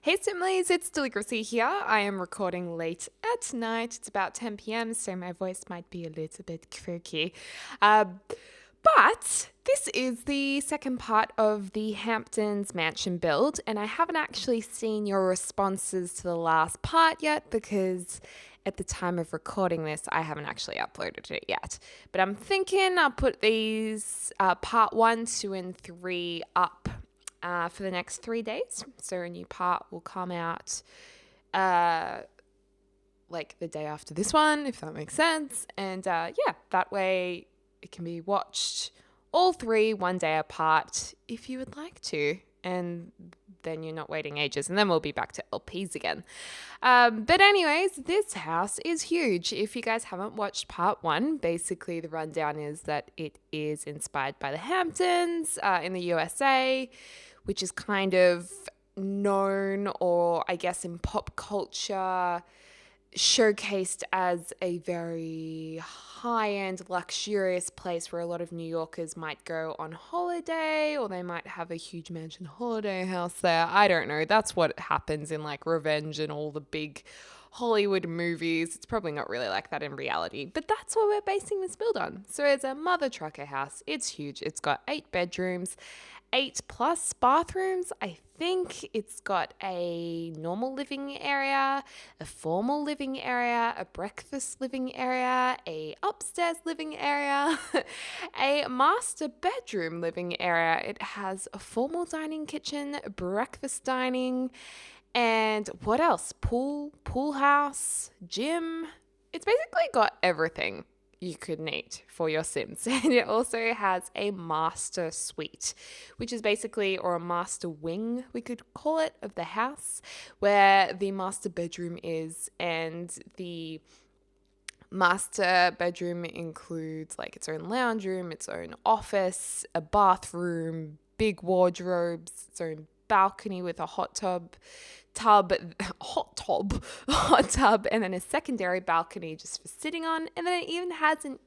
Hey Simlies, it's Deligracy here. I am recording late at night. It's about 10 p.m, so my voice might be a little bit croaky. But this is the second part of the Hamptons mansion build, and I haven't actually seen your responses to the last part yet because at the time of recording this, I haven't actually uploaded it yet. But I'm thinking I'll put these part 1, 2, and 3 up for the next 3 days. So a new part will come out like the day after this one, if that makes sense. And that way it can be watched all 3 one day apart if you would like to. And then you're not waiting ages. And then we'll be back to LPs again. But anyways, this house is huge. If you guys haven't watched part 1, basically the rundown is that it is inspired by the Hamptons in the USA, which is kind of known, or I guess in pop culture, showcased as a very high-end, luxurious place where a lot of New Yorkers might go on holiday, or they might have a huge mansion holiday house there. I don't know. That's what happens in like Revenge and all the big Hollywood movies. It's probably not really like that in reality, but that's what we're basing this build on. So it's a mother trucker house. It's huge. It's got 8 bedrooms, 8 plus bathrooms. I think it's got a normal living area, a formal living area, a breakfast living area, a upstairs living area, a master bedroom living area. It has a formal dining kitchen, breakfast dining, and what else? Pool house, gym. It's basically got everything you could need for your Sims. And it also has a master suite, which is basically, or a master wing, we could call it, of the house, where the master bedroom is. And the master bedroom includes like its own lounge room, its own office, a bathroom, big wardrobes, its own balcony with a hot tub, and then a secondary balcony just for sitting on. And then it even has an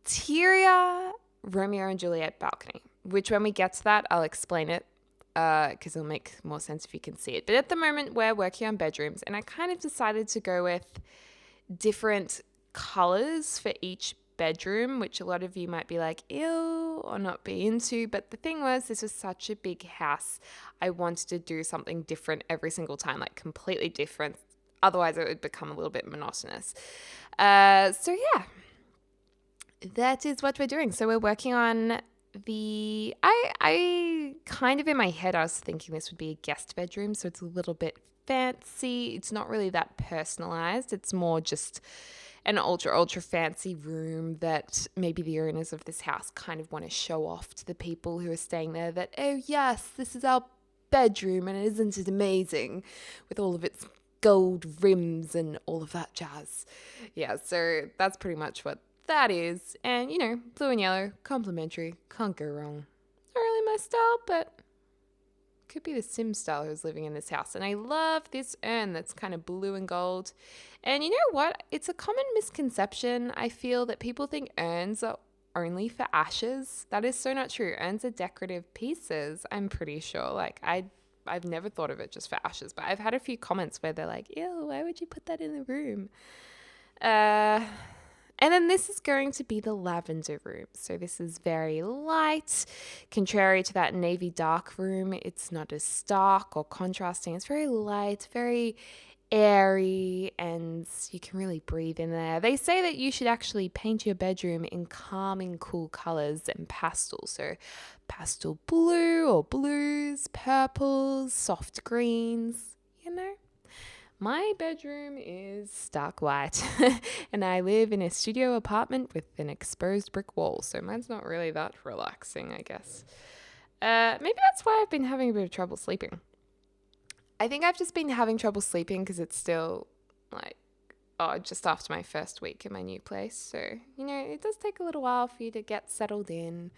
interior Romeo and Juliet balcony, which when we get to that, I'll explain it because it'll make more sense if you can see it. But at the moment, we're working on bedrooms, and I kind of decided to go with different colors for each bedroom, which a lot of you might be like, ew, or not be into. But the thing was, this was such a big house. I wanted to do something different every single time, like completely different. Otherwise, it would become a little bit monotonous. So yeah, that is what we're doing. So we're working on I kind of in my head, I was thinking this would be a guest bedroom. So it's a little bit fancy. It's not really that personalized. It's more just an ultra fancy room that maybe the owners of this house kind of want to show off to the people who are staying there that, oh yes, this is our bedroom and isn't it amazing with all of its gold rims and all of that jazz. Yeah, so that's pretty much what that is. And you know, blue and yellow, complimentary, can't go wrong. Not really my style, but could be the Sim style who's living in this house. And I love this urn that's kind of blue and gold. And you know what? It's a common misconception. I feel that people think urns are only for ashes. That is so not true. Urns are decorative pieces, I'm pretty sure. Like I've never thought of it just for ashes, but I've had a few comments where they're like, ew, why would you put that in the room? And then this is going to be the lavender room. So this is very light. Contrary to that navy dark room, it's not as stark or contrasting. It's very light, very airy, and you can really breathe in there. They say that you should actually paint your bedroom in calming, cool colors and pastels. So pastel blue or blues, purples, soft greens, you know. My bedroom is stark white and I live in a studio apartment with an exposed brick wall, so mine's not really that relaxing, I guess. Maybe that's why I've been having a bit of trouble sleeping. I think I've just been having trouble sleeping because it's still like, just after my first week in my new place. So, you know, it does take a little while for you to get settled in.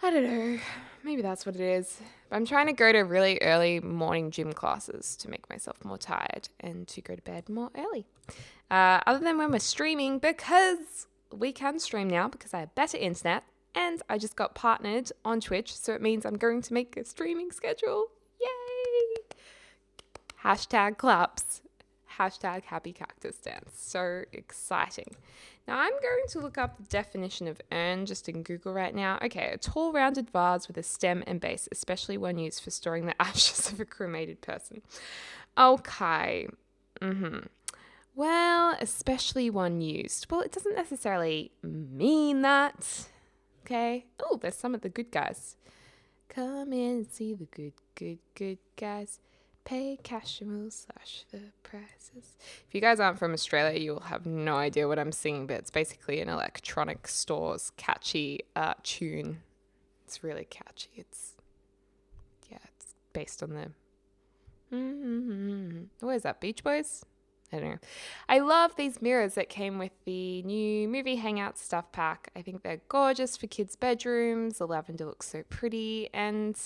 I don't know. Maybe that's what it is. But I'm trying to go to really early morning gym classes to make myself more tired and to go to bed more early. Other than when we're streaming, because we can stream now because I have better internet and I just got partnered on Twitch. So it means I'm going to make a streaming schedule. Yay! Hashtag claps. Hashtag happy cactus dance. So exciting. Now I'm going to look up the definition of urn just in Google right now. Okay, a tall rounded vase with a stem and base, especially one used for storing the ashes of a cremated person. Okay. Well, especially one used. Well, it doesn't necessarily mean that. Okay. Oh, there's some of the good guys. Come in and see the good guys. Pay cash and we'll slash the prices. If you guys aren't from Australia, you'll have no idea what I'm singing, but it's basically an electronic store's catchy tune. It's really catchy. It's based on the... What is that, Beach Boys? I don't know. I love these mirrors that came with the new movie Hangout stuff pack. I think they're gorgeous for kids' bedrooms. The lavender looks so pretty. And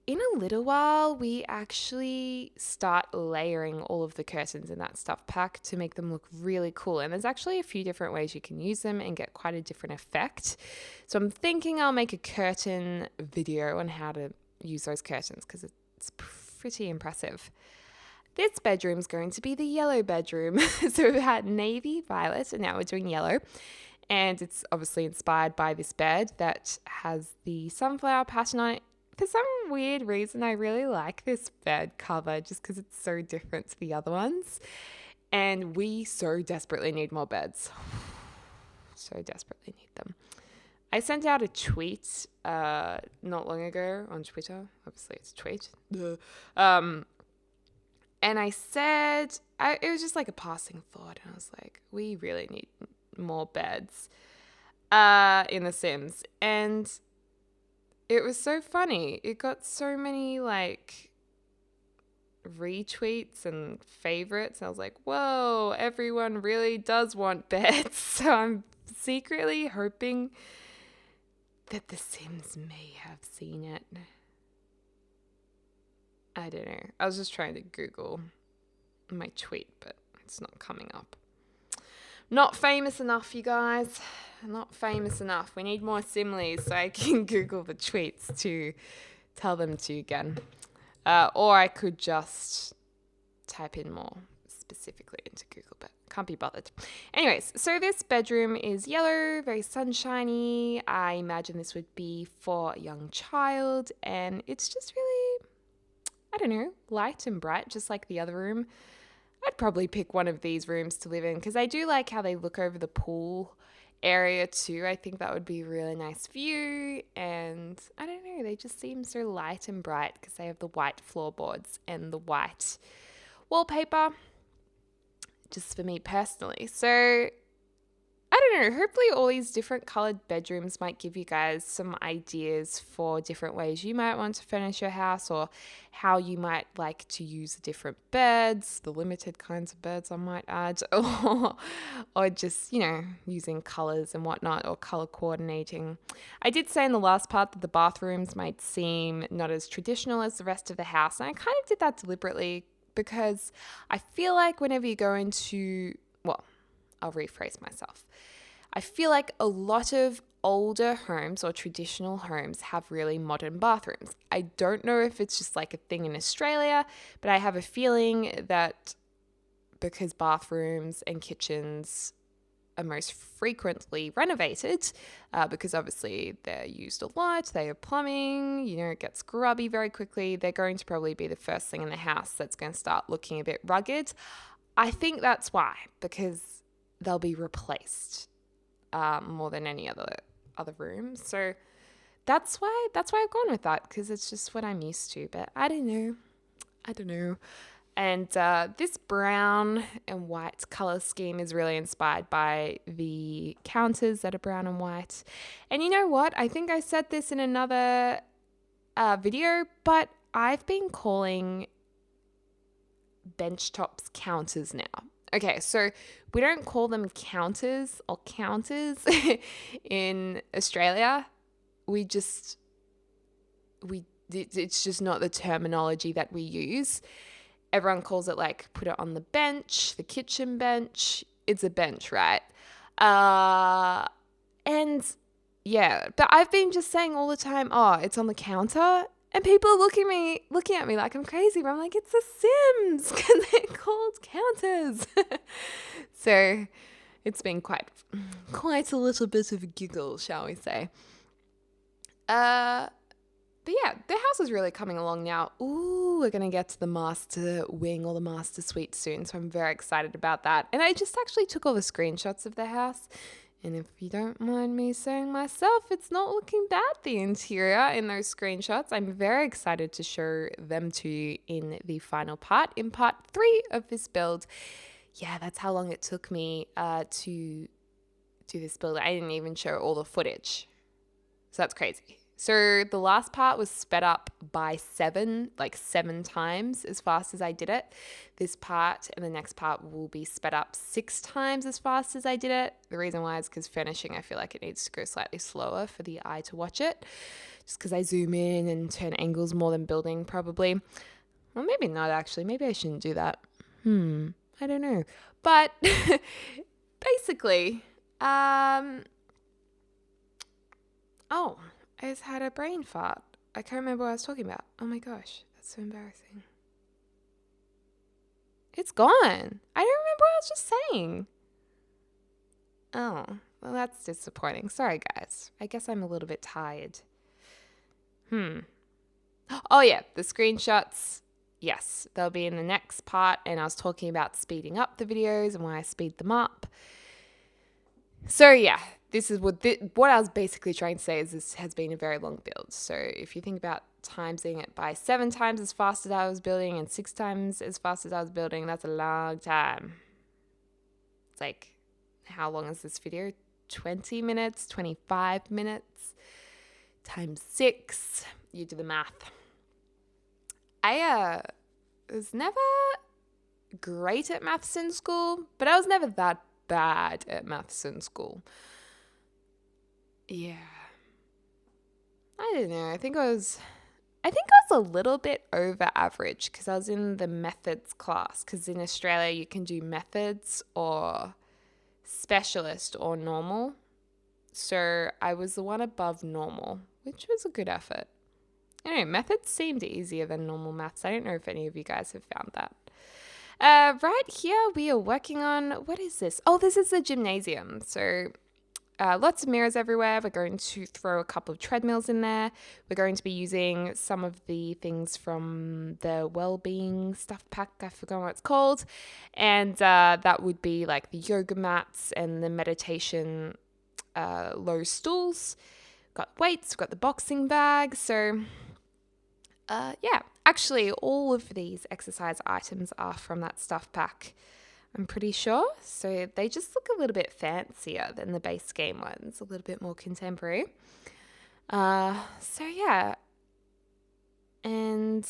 in a little while, we actually start layering all of the curtains in that stuff pack to make them look really cool. And there's actually a few different ways you can use them and get quite a different effect. So I'm thinking I'll make a curtain video on how to use those curtains because it's pretty impressive. This bedroom's going to be the yellow bedroom. So we've had navy, violet, and now we're doing yellow. And it's obviously inspired by this bed that has the sunflower pattern on it. For some weird reason, I really like this bed cover just because it's so different to the other ones. And we so desperately need more beds. So desperately need them. I sent out a tweet not long ago on Twitter. Obviously, it's a tweet. And I said, it was just like a passing thought. And I was like, we really need more beds in The Sims. And it was so funny. It got so many like retweets and favorites. I was like, whoa, everyone really does want beds. So I'm secretly hoping that The Sims may have seen it. I don't know. I was just trying to Google my tweet, but it's not coming up. Not famous enough, you guys. Not famous enough. We need more similes so I can Google the tweets to tell them to you again. Or I could just type in more specifically into Google, but can't be bothered. Anyways, so this bedroom is yellow, very sunshiny. I imagine this would be for a young child, and it's just really, I don't know, light and bright, just like the other room. I'd probably pick one of these rooms to live in because I do like how they look over the pool area too. I think that would be a really nice view, and I don't know, they just seem so light and bright because they have the white floorboards and the white wallpaper, just for me personally. So I don't know, hopefully all these different colored bedrooms might give you guys some ideas for different ways you might want to furnish your house, or how you might like to use the different beds, the limited kinds of beds I might add, or just, you know, using colors and whatnot, or color coordinating. I did say in the last part that the bathrooms might seem not as traditional as the rest of the house, and I kind of did that deliberately because I feel like whenever you go into, well, I'll rephrase myself. I feel like a lot of older homes or traditional homes have really modern bathrooms. I don't know if it's just like a thing in Australia, but I have a feeling that because bathrooms and kitchens are most frequently renovated, because obviously they're used a lot, they have plumbing, you know, it gets grubby very quickly, they're going to probably be the first thing in the house that's going to start looking a bit rugged. I think that's why, because they'll be replaced more than any other room. So that's why I've gone with that, because it's just what I'm used to. But I don't know. And this brown and white color scheme is really inspired by the counters that are brown and white. And you know what? I think I said this in another video, but I've been calling bench tops counters now. Okay, so we don't call them counters or counters in Australia. It's just not the terminology that we use. Everyone calls it like, put it on the bench, the kitchen bench. It's a bench, right? And yeah, but I've been just saying all the time, oh, it's on the counter. And people are looking at me like I'm crazy, but I'm like, it's The Sims because they're called counters. So it's been quite a little bit of a giggle, shall we say. But yeah, the house is really coming along now. Ooh, we're going to get to the master wing or the master suite soon, so I'm very excited about that. And I just actually took all the screenshots of the house. And if you don't mind me saying myself, it's not looking bad, the interior in those screenshots. I'm very excited to show them to you in the final part, in part 3 of this build. Yeah, that's how long it took me to do this build. I didn't even show all the footage. So that's crazy. So the last part was sped up by 7 times as fast as I did it. This part and the next part will be sped up 6 times as fast as I did it. The reason why is because finishing, I feel like it needs to go slightly slower for the eye to watch it. Just because I zoom in and turn angles more than building probably. Well, maybe not actually. Maybe I shouldn't do that. I don't know. But basically, I just had a brain fart. I can't remember what I was talking about. Oh my gosh, that's so embarrassing. It's gone. I don't remember what I was just saying. Oh, well, that's disappointing. Sorry, guys. I guess I'm a little bit tired. Oh yeah, the screenshots. Yes, they'll be in the next part. And I was talking about speeding up the videos and why I speed them up. So yeah, this is what I was basically trying to say is this has been a very long build. So if you think about timesing it by 7 times as fast as I was building and 6 times as fast as I was building, that's a long time. It's like, how long is this video? 20 minutes, 25 minutes times 6. You do the math. I was never great at maths in school, but I was never that bad at maths in school. Yeah. I don't know. I think I was a little bit over average because I was in the methods class, because in Australia you can do methods or specialist or normal. So I was the one above normal, which was a good effort. Anyway, methods seemed easier than normal maths. I don't know if any of you guys have found that. Right here we are working on, what is this? Oh, this is the gymnasium. So lots of mirrors everywhere. We're going to throw a couple of treadmills in there. We're going to be using some of the things from the well-being stuff pack. I forgot what it's called. And that would be like the yoga mats and the meditation low stools. We've got weights, we've got the boxing bag. So yeah, actually all of these exercise items are from that stuff pack, I'm pretty sure. So they just look a little bit fancier than the base game ones, a little bit more contemporary. So yeah. And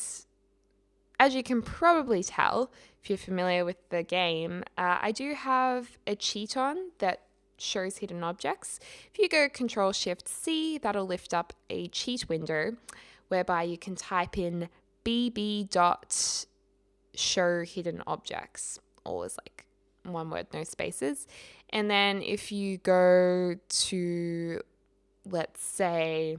as you can probably tell, if you're familiar with the game, I do have a cheat on that shows hidden objects. If you go Control-Shift-C, that'll lift up a cheat window whereby you can type in bb.show hidden objects. All is like one word, no spaces. And then if you go to, let's say,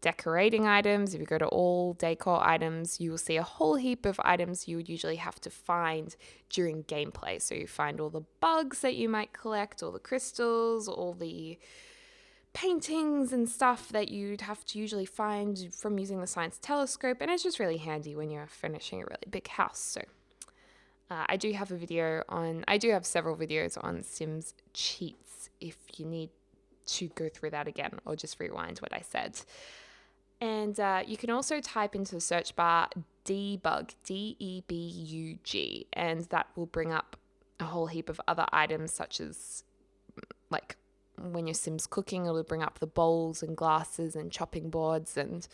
decorating items, if you go to all decor items, you will see a whole heap of items you would usually have to find during gameplay. So you find all the bugs that you might collect, all the crystals, all the paintings and stuff that you'd have to usually find from using the science telescope, and it's just really handy when you're finishing a really big house. So I do have several videos on Sims cheats if you need to go through that again, or just rewind what I said. And you can also type into the search bar debug, D-E-B-U-G, and that will bring up a whole heap of other items, such as like when your Sim's cooking, it'll bring up the bowls and glasses and chopping boards and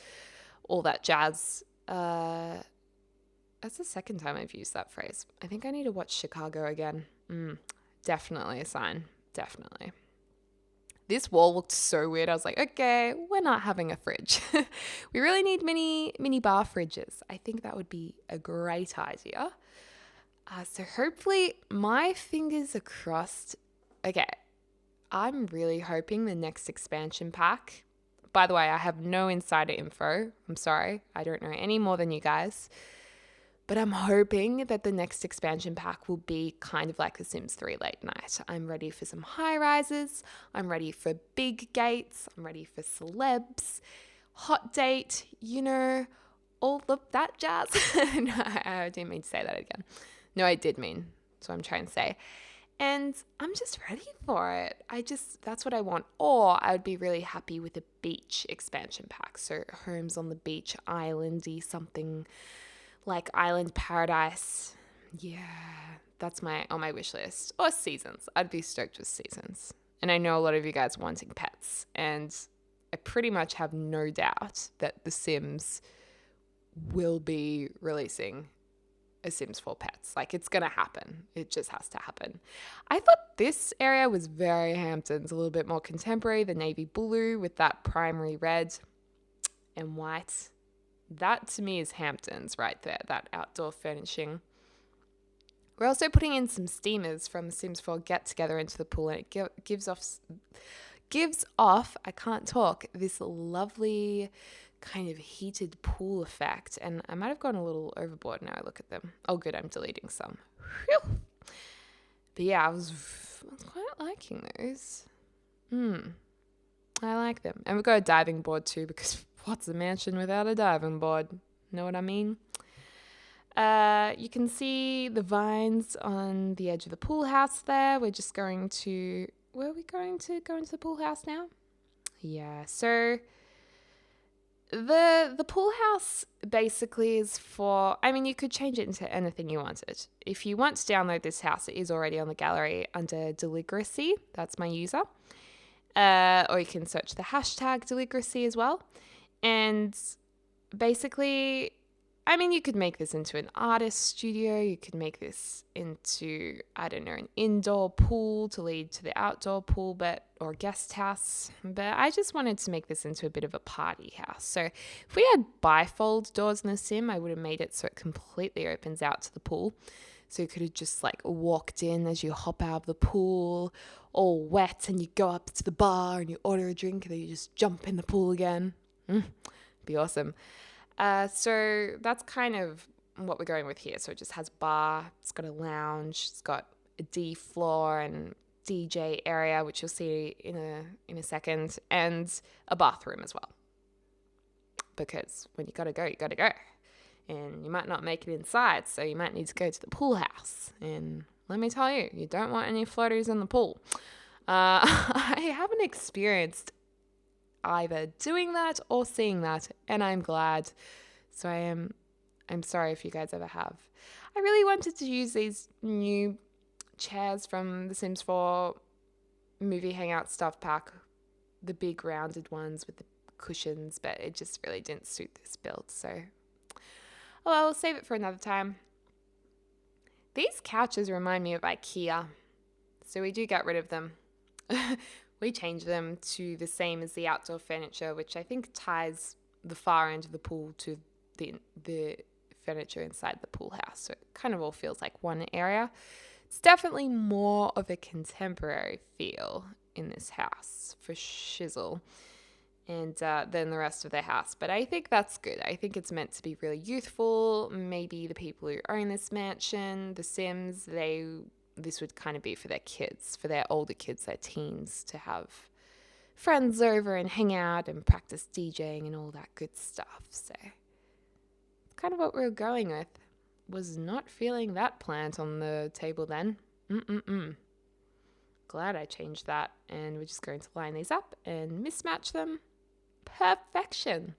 all that jazz. That's the second time I've used that phrase. I think I need to watch Chicago again. Definitely a sign. Definitely. This wall looked so weird. I was like, okay, we're not having a fridge. We really need mini bar fridges. I think that would be a great idea. So hopefully, my fingers are crossed. Okay, I'm really hoping the next expansion pack, By the way, I have no insider info. I'm sorry. I don't know any more than you guys. But I'm hoping that the next expansion pack will be kind of like The Sims 3 Late Night. I'm ready for some high rises. I'm ready for big gates. I'm ready for celebs, hot date, all of that jazz. No, I didn't mean to say that again. No, I did mean. That's what I'm trying to say. And I'm just ready for it. That's what I want. Or I would be really happy with a beach expansion pack. So homes on the beach, islandy, something like Island Paradise. Yeah, that's on my wish list. Or seasons. I'd be stoked with seasons. And I know a lot of you guys wanting pets. And I pretty much have no doubt that The Sims will be releasing a Sims 4 Pets. Like, it's going to happen. It just has to happen. I thought this area was very Hamptons, a little bit more contemporary, the navy blue with that primary red and white. That to me is Hamptons right there, that outdoor furnishing. We're also putting in some steamers from Sims 4 Get Together into the pool, and it gives off, I can't talk, this lovely kind of heated pool effect. And I might have gone a little overboard now I look at them. Oh, good, I'm deleting some. Whew. But yeah, I was quite liking those. I like them. And we've got a diving board too, because what's a mansion without a diving board? Know what I mean? You can see the vines on the edge of the pool house there. We're just going to... Were we going to go into the pool house now? Yeah, so... The pool house basically is for, you could change it into anything you wanted. If you want to download this house, it is already on the gallery under Deligracy. That's my user. Or you can search the hashtag Deligracy as well. And basically, you could make this into an artist studio. You could make this into, an indoor pool to lead to the outdoor pool, or guest house. But I just wanted to make this into a bit of a party house. So if we had bifold doors in the sim, I would have made it so it completely opens out to the pool. So you could have just walked in as you hop out of the pool, all wet, and you go up to the bar and you order a drink and then you just jump in the pool again. Be awesome. So that's kind of what we're going with here. So it just has a bar, it's got a lounge, it's got a D floor and DJ area, which you'll see in a second, and a bathroom as well. Because when you gotta go, you gotta go. And you might not make it inside, so you might need to go to the pool house. And let me tell you, you don't want any floaters in the pool. I haven't experienced either doing that or seeing that, and I'm glad. So I'm sorry if you guys ever have. I really wanted to use these new chairs from The Sims 4 movie hangout stuff pack, the big rounded ones with the cushions, but it just really didn't suit this build. So, I'll save it for another time. These couches remind me of IKEA, so we do get rid of them. We change them to the same as the outdoor furniture, which I think ties the far end of the pool to the furniture inside the pool house. So it kind of all feels like one area. It's definitely more of a contemporary feel in this house, for shizzle, and than the rest of the house. But I think that's good. I think it's meant to be really youthful. Maybe the people who own this mansion, the Sims, this would kind of be for their kids, for their older kids, their teens, to have friends over and hang out and practice DJing and all that good stuff. So kind of what we were going with. Was not feeling that plant on the table then. Glad I changed that. And we're just going to line these up and mismatch them. Perfection.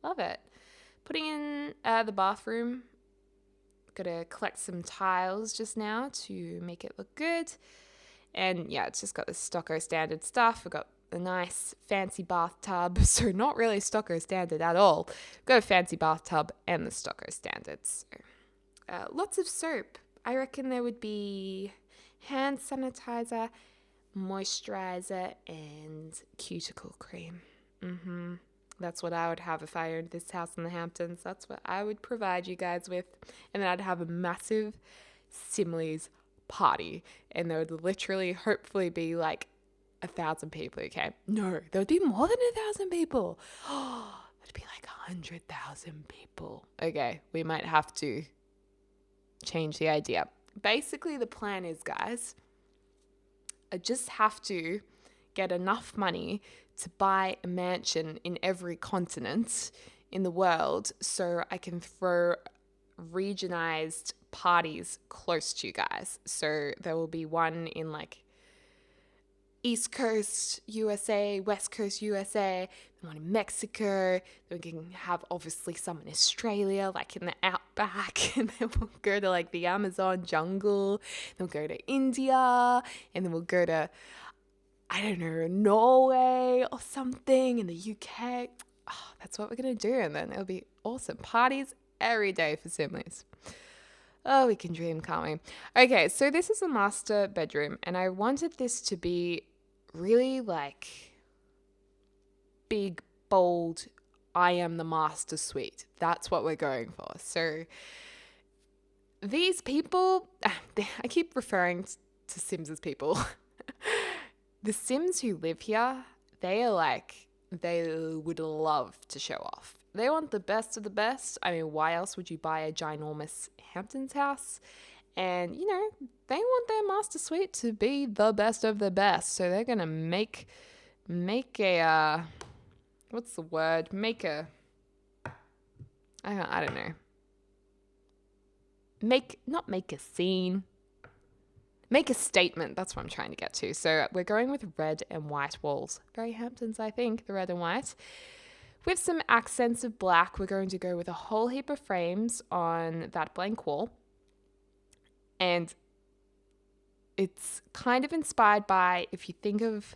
Love it. Putting in the bathroom. Got to collect some tiles just now to make it look good. And yeah, it's just got the Stocko standard stuff. We've got a nice fancy bathtub. So not really Stocko standard at all. We've got a fancy bathtub and the Stocko standards. So, lots of soap. I reckon there would be hand sanitizer, moisturizer, and cuticle cream. That's what I would have if I owned this house in the Hamptons. That's what I would provide you guys with. And then I'd have a massive Simleys party. And there would literally, hopefully, be like 1,000 people, okay? No, there would be more than 1,000 people. Oh, it'd be like 100,000 people. Okay, we might have to change the idea. Basically, the plan is, guys, I just have to get enough money to buy a mansion in every continent in the world so I can throw regionalized parties close to you guys. So there will be one in like East Coast USA, West Coast USA, one in Mexico. Then we can have obviously some in Australia, like in the outback, and then we'll go to like the Amazon jungle. Then we'll go to India, and then we'll go to, I don't know, Norway or something in the UK. Oh, that's what we're gonna do, and then it'll be awesome. Parties every day for Simlies. Oh, we can dream, can't we? Okay, so this is a master bedroom, and I wanted this to be really like big, bold, I am the master suite. That's what we're going for. So these people, I keep referring to Sims as people. The Sims who live here, they are like, they would love to show off. They want the best of the best. I mean, why else would you buy a ginormous Hamptons house? And, you know, they want their master suite to be the best of the best. So they're going to make a, what's the word? I don't know. Not make a scene. Make a statement. That's what I'm trying to get to. So we're going with red and white walls. Very Hamptons, I think, the red and white. With some accents of black, we're going to go with a whole heap of frames on that blank wall. And it's kind of inspired by, if you think of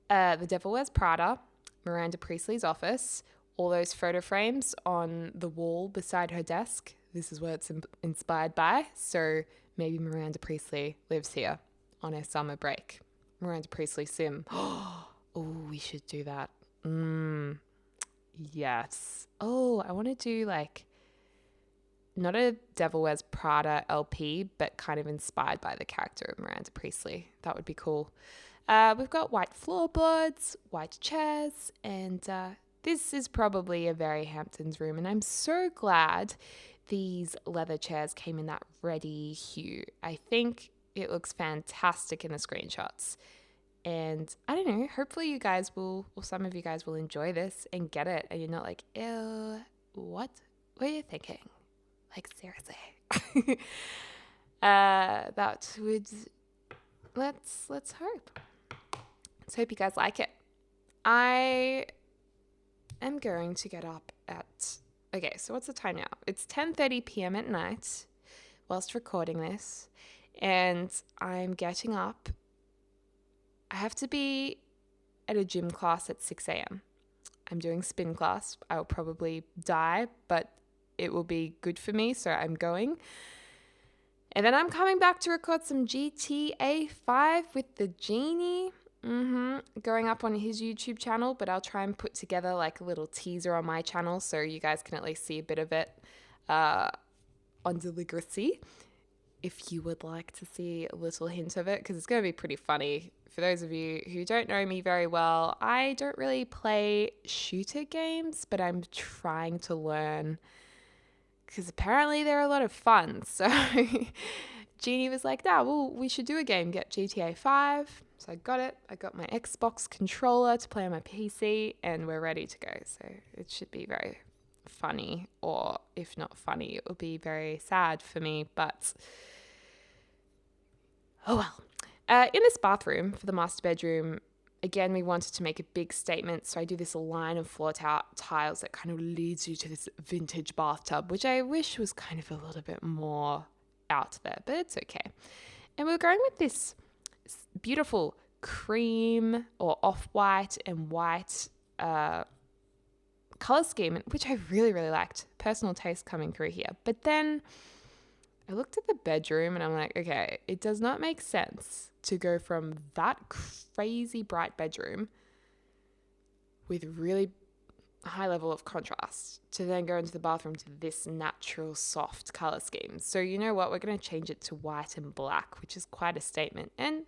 The Devil Wears Prada, Miranda Priestley's office, all those photo frames on the wall beside her desk. This is what it's inspired by. So maybe Miranda Priestley lives here on her summer break. Miranda Priestley sim. Oh, we should do that. Yes. Oh, I want to do like, not a Devil Wears Prada LP, but kind of inspired by the character of Miranda Priestley. That would be cool. We've got white floorboards, white chairs, and this is probably a very Hamptons room. And I'm so glad these leather chairs came in that reddy hue. I think it looks fantastic in the screenshots. And I don't know, hopefully you guys will, or some of you guys will enjoy this and get it. And you're not like, ew, what were you thinking? Like, seriously. That would, let's hope. Let's hope you guys like it. I am going to get up at, okay, so what's the time now? It's 10:30 p.m. at night whilst recording this. And I'm getting up. I have to be at a gym class at 6 a.m. I'm doing spin class. I will probably die, but it will be good for me, so I'm going. And then I'm coming back to record some GTA 5 with the Genie. Going up on his YouTube channel, but I'll try and put together like a little teaser on my channel so you guys can at least see a bit of it on Deligracy, if you would like to see a little hint of it, because it's going to be pretty funny. For those of you who don't know me very well, I don't really play shooter games, but I'm trying to learn because apparently they're a lot of fun. So Jeannie was like, well, we should do a game, get GTA 5. So I got it. I got my Xbox controller to play on my PC, and we're ready to go. So it should be very funny, or if not funny, it will be very sad for me, but oh well. In this bathroom for the master bedroom, again, we wanted to make a big statement. So I do this line of floor tiles that kind of leads you to this vintage bathtub, which I wish was kind of a little bit more out there, but it's okay. And we're going with this beautiful cream or off-white and white color scheme, which I really, really liked. Personal taste coming through here. But then I looked at the bedroom and I'm like, okay, it does not make sense to go from that crazy bright bedroom with really high level of contrast to then go into the bathroom to this natural soft color scheme. So you know what? We're going to change it to white and black, which is quite a statement. And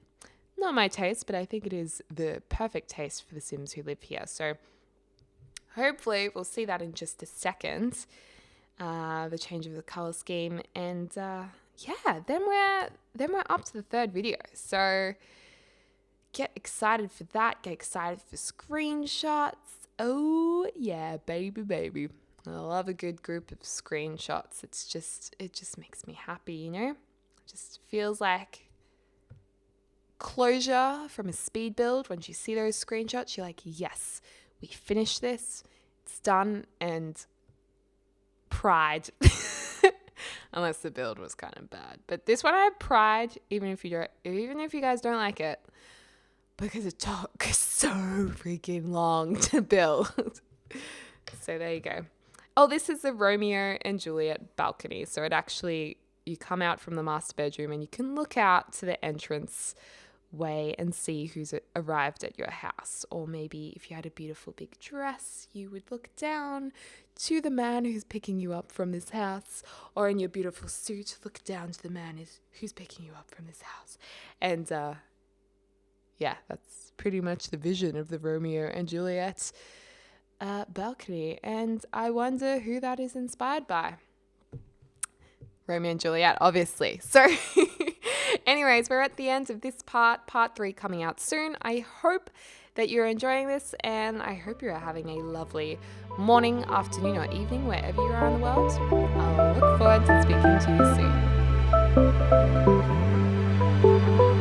not my taste, but I think it is the perfect taste for the Sims who live here. So hopefully we'll see that in just a second, the change of the color scheme. And yeah, then we're up to the third video. So get excited for that. Get excited for screenshots. Oh yeah, baby. I love a good group of screenshots. It just makes me happy, you know? It just feels like closure from a speed build. When you see those screenshots, you're like, yes, we finished this. It's done. And pride. Unless the build was kind of bad. But this one I have pride, even if you guys don't like it, because it took so freaking long to build. So there you go. Oh, this is the Romeo and Juliet balcony. So you come out from the master bedroom and you can look out to the entrance way and see who's arrived at your house. Or maybe if you had a beautiful big dress, you would look down to the man who's picking you up from this house. Or in your beautiful suit, look down to the man who's picking you up from this house. And yeah, that's pretty much the vision of the Romeo and Juliet balcony. And I wonder who that is inspired by. Romeo and Juliet, obviously. So anyways, we're at the end of this part 3 coming out soon. I hope that you're enjoying this, and I hope you're having a lovely morning, afternoon, or evening, wherever you are in the world. I'll look forward to speaking to you soon.